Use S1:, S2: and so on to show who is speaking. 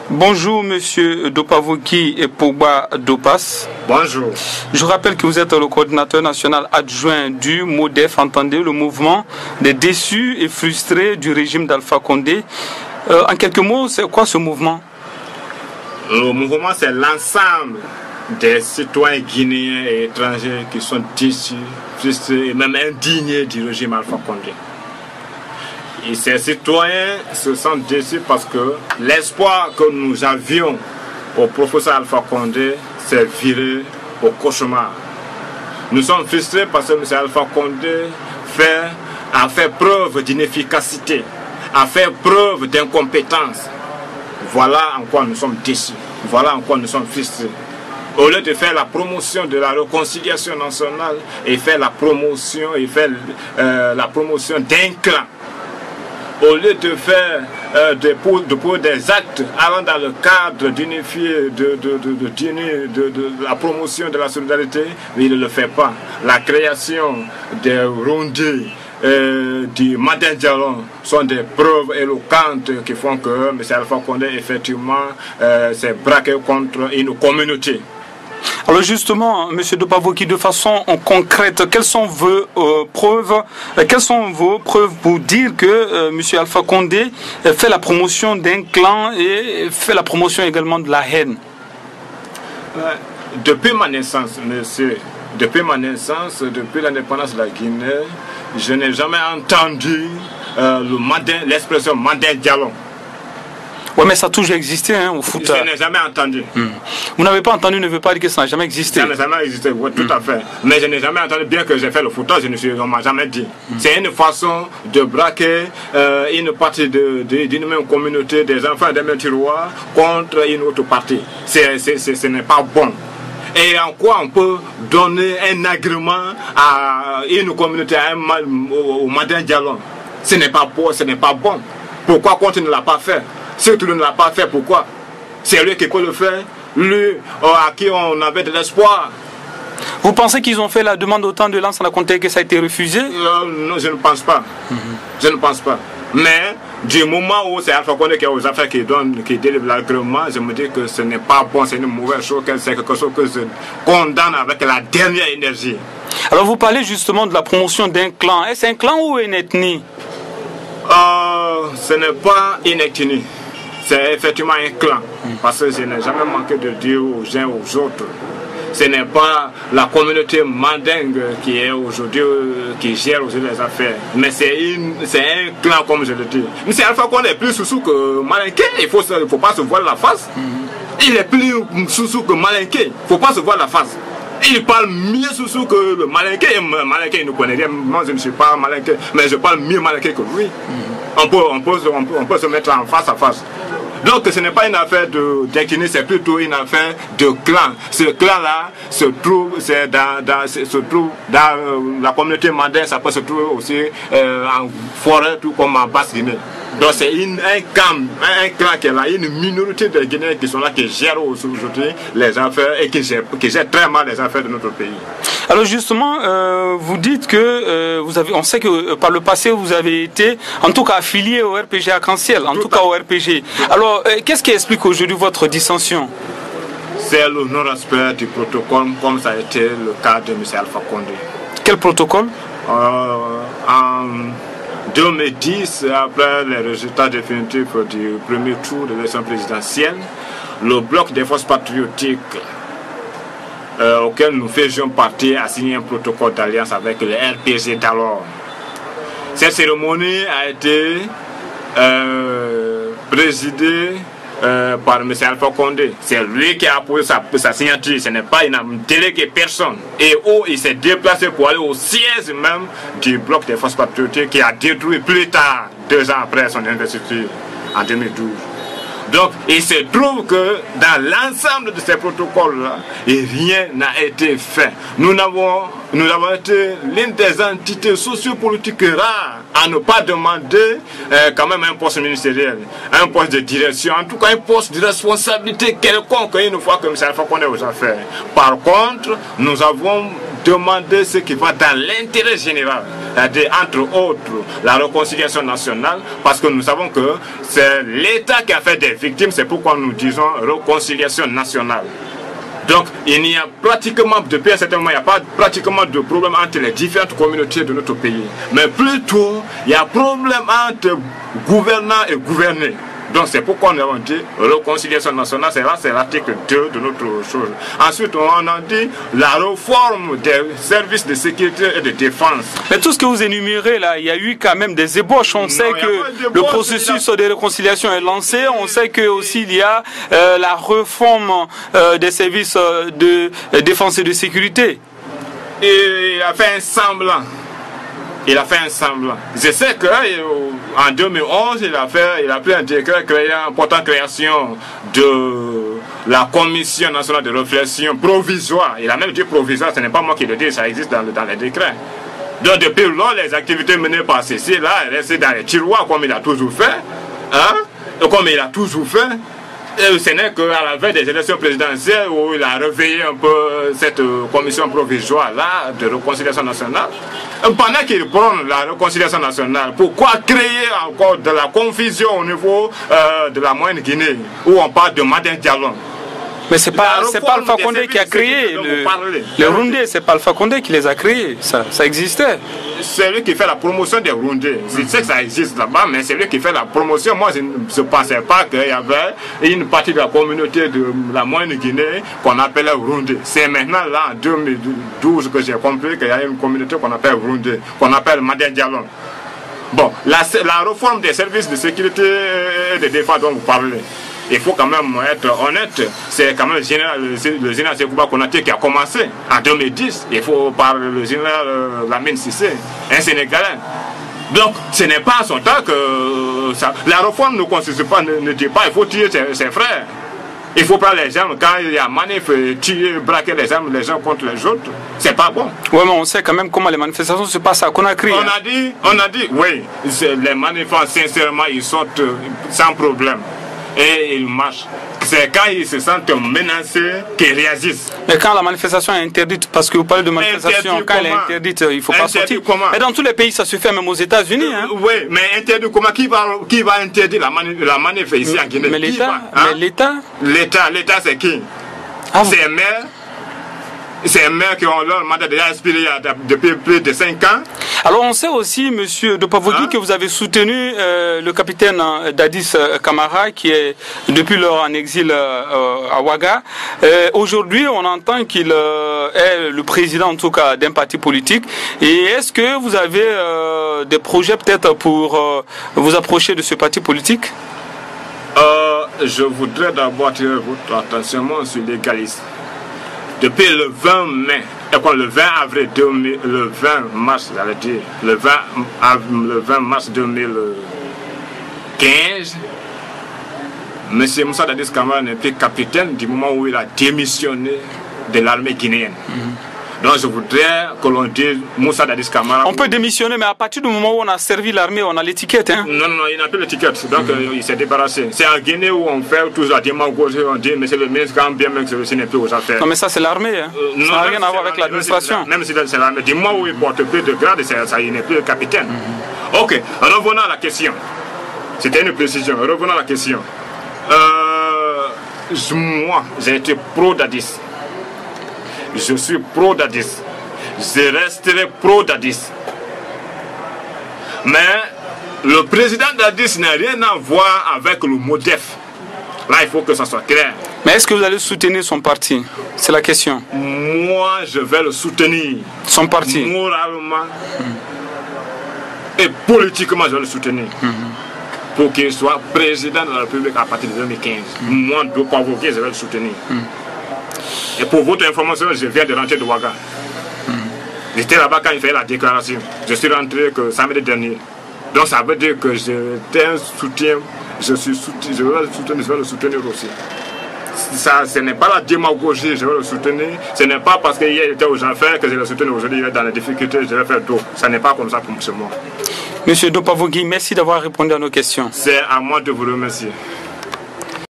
S1: Bonjour Monsieur Dopavoki et Pogba Dopas.
S2: Bonjour.
S1: Je rappelle que vous êtes le coordinateur national adjoint du MODEF, entendez, le mouvement des déçus et frustrés du régime d'Alpha Condé. En quelques mots, c'est quoi ce mouvement?
S2: Le mouvement, c'est l'ensemble des citoyens guinéens et étrangers qui sont déçus, frustrés et même indignés du régime Alpha Condé. Et ces citoyens se sentent déçus parce que l'espoir que nous avions au professeur Alpha Condé s'est viré au cauchemar. Nous sommes frustrés parce que M. Alpha Condé a fait preuve d'inefficacité, a fait preuve d'incompétence. Voilà en quoi nous sommes déçus, voilà en quoi nous sommes frustrés. Au lieu de faire la promotion de la réconciliation nationale et faire la promotion d'un clan, au lieu de faire des actes allant dans le cadre d'unifier, de la promotion de la solidarité, mais il ne le fait pas. La création des rondés du Madin Diallo sont des preuves éloquentes qui font que M. Alpha Condé effectivement s'est braqué contre une communauté.
S1: Alors justement, M. Dopavoki, de façon concrète, quelles sont vos preuves pour dire que M. Alpha Condé fait la promotion d'un clan et fait la promotion également de la haine?
S2: Depuis ma naissance, monsieur, depuis l'indépendance de la Guinée, je n'ai jamais entendu l'expression Madin Diallo.
S1: Oui, mais ça a toujours existé au foot.
S2: Je n'ai jamais entendu.
S1: Vous n'avez pas entendu ne veut pas dire que ça n'a jamais existé.
S2: Ça n'a jamais existé, oui, tout à fait. Mais je n'ai jamais entendu, bien que j'ai fait le foot, on ne m'a jamais dit. C'est une façon de braquer une partie d'une même communauté, des enfants d'un même tiroir, contre une autre partie. Ce n'est pas bon. Et en quoi on peut donner un agrément à une communauté, au Madin Diallo? Ce n'est pas bon. Pourquoi quand il ne l'a pas fait? Ceux qui ne l'ont pas fait, pourquoi? C'est lui qui peut le faire, lui à qui on avait de l'espoir.
S1: Vous pensez qu'ils ont fait la demande au temps de Lansana Conté que ça a été refusé?
S2: Non, je ne pense pas. Je ne pense pas. Mais du moment où c'est Alpha Condé qui est aux affaires qui délivre l'agrément, je me dis que ce n'est pas bon, c'est une mauvaise chose, c'est quelque chose que je condamne avec la dernière énergie.
S1: Alors vous parlez justement de la promotion d'un clan. Est-ce un clan ou une ethnie?
S2: Ce n'est pas une ethnie. C'est effectivement un clan, parce que je n'ai jamais manqué de dire aux uns aux autres. Ce n'est pas la communauté mandingue qui est aujourd'hui, qui gère aujourd'hui les affaires, mais c'est un clan comme je le dis. Mais c'est Alpha Condé est plus sous que Malinké, il ne faut pas se voir la face. Il est plus sous que Malinké, il ne faut pas se voir la face. Il parle mieux sous que le Malinké. Malinké, il ne connaît rien. Moi, je ne suis pas Malinké, mais je parle mieux Malinké que lui. On peut se mettre en face à face. Donc ce n'est pas une affaire d'ethnie, c'est plutôt une affaire de clan. Ce clan-là se trouve dans la communauté mandin, ça peut se trouver aussi en forêt, tout comme en Basse-Guinée. Donc c'est un clan qui est là, une minorité de Guinéens qui sont là, qui gèrent aujourd'hui les affaires et qui gèrent très mal les affaires de notre pays.
S1: Alors justement, vous dites que on sait que par le passé vous avez été, en tout cas affilié au RPG Arc-en-Ciel, en tout cas au RPG. Alors qu'est-ce qui explique aujourd'hui votre dissension?
S2: C'est le non-respect du protocole, comme ça a été le cas de M. Alpha Condé.
S1: Quel protocole?
S2: En 2010, après les résultats définitifs du premier tour de l'élection présidentielle, le bloc des forces patriotiques auquel nous faisions partie a signé un protocole d'alliance avec le RPG d'alors. Cette cérémonie a été présidée par M. Alpha Condé. C'est lui qui a apposé sa signature, ce n'est pas, il n'a délégué personne. Et où il s'est déplacé pour aller au siège même du bloc des forces patriotiques qui a détruit plus tard, 2 ans après son investiture, en 2012. Donc, il se trouve que dans l'ensemble de ces protocoles-là, rien n'a été fait. Nous avons été l'une des entités sociopolitiques rares à ne pas demander quand même un poste ministériel, un poste de direction, en tout cas un poste de responsabilité quelconque une fois que M. Alpha Condé aux affaires. Par contre, nous avons demandé ce qui va dans l'intérêt général. entre autres la réconciliation nationale, parce que nous savons que c'est l'État qui a fait des victimes, c'est pourquoi nous disons réconciliation nationale. Donc, il n'y a pratiquement, depuis un certain moment, il n'y a pas pratiquement de problème entre les différentes communautés de notre pays. Mais plutôt, il y a problème entre gouvernants et gouvernés. Donc, c'est pourquoi nous avons dit réconciliation nationale, c'est l'article 2 de notre chose. Ensuite, on a dit la réforme des services de sécurité et de défense.
S1: Mais tout ce que vous énumérez là, il y a eu quand même des ébauches. On sait que le processus de réconciliation est lancé. On sait que aussi il y a la réforme des services de défense et de sécurité.
S2: Et il a fait un semblant. Il a fait un semblant. Je sais qu'en 2011, il a pris un décret portant création de la Commission nationale de réflexion provisoire. Il a même dit provisoire, ce n'est pas moi qui le dis, ça existe dans les décrets. Donc depuis lors, les activités menées par ceci, là, restent dans les tiroirs comme il a toujours fait. Hein? Comme il a toujours fait. Et ce n'est qu'à la veille des élections présidentielles où il a réveillé un peu cette commission provisoire-là de réconciliation nationale. Pendant qu'il prône la réconciliation nationale, pourquoi créer encore de la confusion au niveau de la Moyenne-Guinée, où on parle de Madin Diallo?
S1: Mais c'est pas Alpha Condé qui a créé les Rundés, c'est pas Alpha Condé qui les a créés, ça existait.
S2: C'est lui qui fait la promotion des Rundés. Je sais que ça existe là-bas, mais c'est lui qui fait la promotion. Moi, je ne pensais pas qu'il y avait une partie de la communauté de la Moyenne-Guinée qu'on appelait Rundé. C'est maintenant, là, en 2012, que j'ai compris qu'il y a une communauté qu'on appelle Rundé, qu'on appelle Madin Diallo. Bon, la réforme des services de sécurité et de défense dont vous parlez, il faut quand même être honnête, c'est quand même le général Sekouba Konaté qui a commencé en 2010. Il faut parler le général Lamine Sissé, un Sénégalais. Donc ce n'est pas à son temps que la réforme ne consiste pas, ne dit pas il faut tuer ses frères. Il faut prendre les armes quand il y a manif, tuer, braquer les armes les uns contre les autres. C'est pas bon.
S1: Oui, mais on sait quand même comment les manifestations se passent à Conakry.
S2: On a dit, oui, les manifestants, sincèrement, ils sont sans problème. Et ils marchent. C'est quand ils se sentent menacés qu'ils réagissent.
S1: Mais quand la manifestation est interdite, parce que vous parlez de manifestation, quand elle est interdite, il ne faut pas sortir. Mais dans tous les pays, ça se fait, même aux États-Unis. Hein.
S2: Oui, mais interdit comment? Qui va interdire la manif ici en Guinée?
S1: Mais l'État
S2: L'État, c'est qui? C'est maire. C'est un maire qui ont leur mandat déjà expiré depuis plus de 5 ans.
S1: Alors on sait aussi, M. Dopavogui, que vous avez soutenu le capitaine Dadis Camara, qui est depuis lors en exil à Ouaga. Aujourd'hui, on entend qu'il est le président, en tout cas, d'un parti politique. Et est-ce que vous avez des projets peut-être pour vous approcher de ce parti politique?
S2: Je voudrais d'abord attirer votre attention sur l'égalisme. Depuis le 20 mai, le 20 avril 2000, le 20 mars, j'allais dire, le 20 mars 2015, M. Moussa Dadis Camara n'est plus capitaine du moment où il a démissionné de l'armée guinéenne. Donc je voudrais que l'on dise Moussa Dadis Camara.
S1: On peut démissionner, mais à partir du moment où on a servi l'armée, on a l'étiquette. Hein?
S2: Non, il n'a plus l'étiquette. Donc il s'est débarrassé. C'est en Guinée où on fait toujours la démagogie, on dit monsieur le ministre, quand bien même que celui-ci n'est plus aux affaires.
S1: Non, mais ça c'est l'armée. Hein? Ça n'a rien à voir avec l'administration.
S2: Même si c'est l'armée. Du moment où il porte plus de grade, il n'est plus le capitaine. Ok, revenons à la question. C'était une précision. Revenons à la question. Moi, j'ai été pro Dadis. Je suis pro Dadis. Je resterai pro Dadis. Mais le président Dadis n'a rien à voir avec le MODEF. Là, il faut que ça soit clair.
S1: Mais est-ce que vous allez soutenir son parti? C'est la question.
S2: Moi, je vais le soutenir.
S1: Son parti?
S2: Moralement et politiquement, je vais le soutenir. Pour qu'il soit président de la République à partir de 2015. Moi, de convoquer, je vais le soutenir. Et pour votre information, je viens de rentrer de Ouaga. J'étais là-bas quand il fait la déclaration. Je suis rentré que samedi dernier. Donc ça veut dire que j'étais un soutien. Je vais le soutenir aussi. Ça, ce n'est pas la démagogie, je vais le soutenir. Ce n'est pas parce qu'il était aux affaires que je le soutiens aujourd'hui, il est dans les difficultés, je vais faire d'autres. Ça n'est pas comme ça pour moi.
S1: Monsieur Dopavogui, merci d'avoir répondu à nos questions.
S2: C'est à moi de vous remercier.